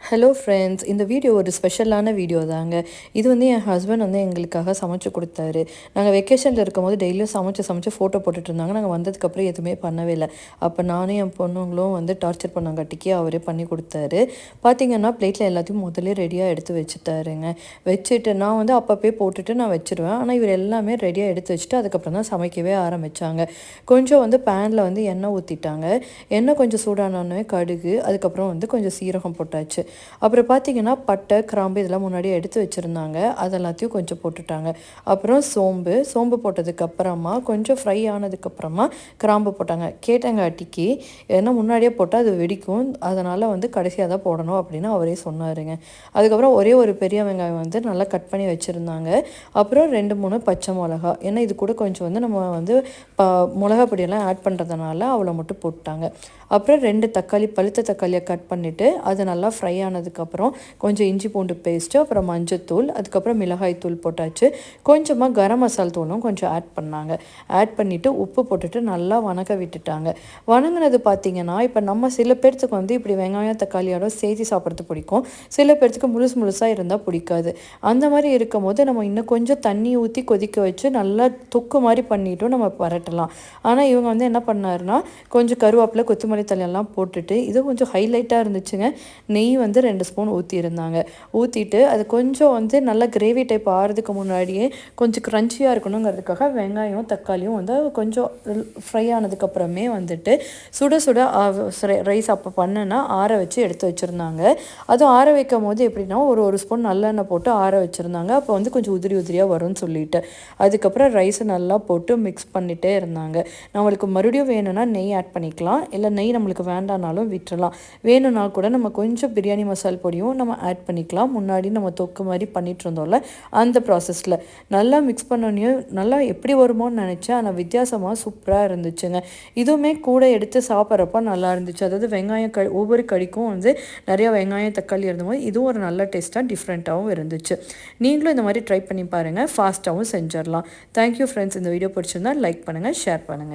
Hello friends, இந்த video ஒரு ஸ்பெஷலான வீடியோ தாங்க. இது வந்து என் ஹஸ்பண்ட் வந்து எங்களுக்காக சமைச்சு கொடுத்தாரு. நாங்கள் வெக்கேஷனில் இருக்கும்போது டெய்லியும் சமைச்சு ஃபோட்டோ போட்டுட்டு இருந்தாங்க. நாங்கள் வந்ததுக்கப்புறம் எதுவுமே பண்ணவே இல்லை. அப்போ நானும் என் பொண்ணுங்களும் வந்து டார்ச்சர் பண்ணாங்காட்டிக்கு அவரே பண்ணி கொடுத்தாரு. பார்த்தீங்கன்னா பிளேட்டில் எல்லாத்தையும் முதல்ல ரெடியாக எடுத்து வச்சுட்டாருங்க. வச்சுட்டு நான் வந்து அப்பப்போ போட்டுட்டு நான் வச்சுருவேன். ஆனால் இவர் எல்லாமே ரெடியாக எடுத்து வச்சுட்டு அதுக்கப்புறம் தான் சமைக்கவே ஆரம்பித்தாங்க. கொஞ்சம் வந்து பேனில் வந்து எண்ணெய் ஊற்றிட்டாங்க. எண்ணெய் கொஞ்சம் சூடானோடனே கடுகு, அதுக்கப்புறம் வந்து கொஞ்சம் சீரகம் போட்டாச்சு. அப்புறம் பார்த்தீங்கன்னா பட்டை, கிராம்பு இதெல்லாம் முன்னாடியே எடுத்து வச்சுருந்தாங்க. அதெல்லாத்தையும் கொஞ்சம் போட்டுட்டாங்க. அப்புறம் சோம்பு போட்டதுக்கப்புறமா கொஞ்சம் ஃப்ரை ஆனதுக்கப்புறமா கிராம்பு போட்டாங்க. கேட்டங்காட்டிக்கு ஏன்னா முன்னாடியே போட்டால் அது வெடிக்கும், அதனால் வந்து கடைசியாக தான் போடணும் அப்படின்னு அவரே சொன்னாருங்க. அதுக்கப்புறம் ஒரே ஒரு பெரிய வெங்காயம் வந்து நல்லா கட் பண்ணி வச்சுருந்தாங்க. அப்புறம் 2-3 பச்சை மிளகா, ஏன்னா இது கூட கொஞ்சம் வந்து நம்ம வந்து மிளகா பொடியெல்லாம் ஆட் பண்ணுறதுனால அவ்வளோ மட்டும் போட்டாங்க. அப்புறம் 2 தக்காளி, பழுத்த தக்காளியை கட் பண்ணிவிட்டு அது நல்லா ஃப்ரை ஆனதுக்கப்புறம் கொஞ்சம் இஞ்சி பூண்டு பேஸ்ட்டு, அப்புறம் மஞ்சத்தூள், அதுக்கப்புறம் மிளகாய் தூள் போட்டாச்சு. கொஞ்சமாக கரம் மசால் தூளும் கொஞ்சம் ஆட் பண்ணாங்க. ஆட் பண்ணிவிட்டு உப்பு போட்டுட்டு நல்லா வணக்க விட்டுட்டாங்க. வணங்கினது பார்த்திங்கன்னா இப்போ நம்ம சில பேர்த்துக்கு வந்து இப்படி வெங்காயம் தக்காளியோட சேர்த்து சாப்பிட்றது பிடிக்கும், சில பேர்த்துக்கு முழுசாக இருந்தால் பிடிக்காது. அந்த மாதிரி இருக்கும் போது நம்ம இன்னும் கொஞ்சம் தண்ணி ஊற்றி கொதிக்க வச்சு நல்லா தொக்கு மாதிரி பண்ணிவிட்டும் நம்ம பரட்டலாம். ஆனால் இவங்க வந்து என்ன பண்ணாருன்னா கொஞ்சம் கருவேப்பிலை, கொத்தமல்லி தலையெல்லாம் போட்டுட்டு இது கொஞ்சம் ஹைலைட்டாக இருந்துச்சுங்க. நெய் வந்து 2 ஸ்பூன் ஊற்றியிருந்தாங்க. ஊற்றிட்டு அது கொஞ்சம் வந்து நல்லா கிரேவி டைப் ஆகிறதுக்கு முன்னாடியே கொஞ்சம் க்ரன்ச்சியாக இருக்கணுங்கிறதுக்காக வெங்காயம் தக்காளியும் வந்து கொஞ்சம் ஃப்ரை ஆனதுக்கப்புறமே வந்துட்டு சுட ரைஸ் அப்போ பண்ணேன்னா ஆற வச்சு எடுத்து வச்சுருந்தாங்க. அதுவும் ஆற வைக்கும் போது எப்படின்னா ஒரு ஸ்பூன் நல்லெண்ணெய் போட்டு ஆற வச்சுருந்தாங்க. அப்போ வந்து கொஞ்சம் உதிரியாக வரும்னு சொல்லிட்டு அதுக்கப்புறம் ரைஸை நல்லா போட்டு மிக்ஸ் பண்ணிகிட்டே இருந்தாங்க. நம்மளுக்கு மறுபடியும் வேணும்னா நெய் ஆட் பண்ணிக்கலாம், இல்லை நெய் நம்மளுக்கு வேண்டானாலும் விட்டுறலாம். வேணும்னா கூட நம்ம கொஞ்சம் பிரியாணி மசால் பொடியும் நம்ம ஆட் பண்ணிக்கலாம். முன்னாடி நம்ம தொக்கு மாதிரி பண்ணிட்டு இருந்தோம்ல, அந்த ப்ராசஸில் நல்லா மிக்ஸ் பண்ணோன்னே நல்லா எப்படி வருமோன்னு நினச்சேன். ஆனால் வித்தியாசமாக சூப்பராக இருந்துச்சுங்க. இதுவுமே கூட எடுத்து சாப்பிட்றப்ப நல்லா இருந்துச்சு. அதாவது வெங்காயம் ஒவ்வொரு கடிக்கும் வந்து நிறையா வெங்காயம் தக்காளி இருந்தபோது இதுவும் ஒரு நல்ல டேஸ்ட்டாக டிஃப்ரெண்ட்டாகவும் இருந்துச்சு. நீங்களும் இந்த மாதிரி ட்ரை பண்ணி பாருங்கள், ஃபாஸ்ட்டாகவும் செஞ்சிடலாம். Thank you friends. இந்த வீடியோ பிடிச்சிருந்தா லைக் பண்ணுங்கள், ஷேர் பண்ணுங்கள்.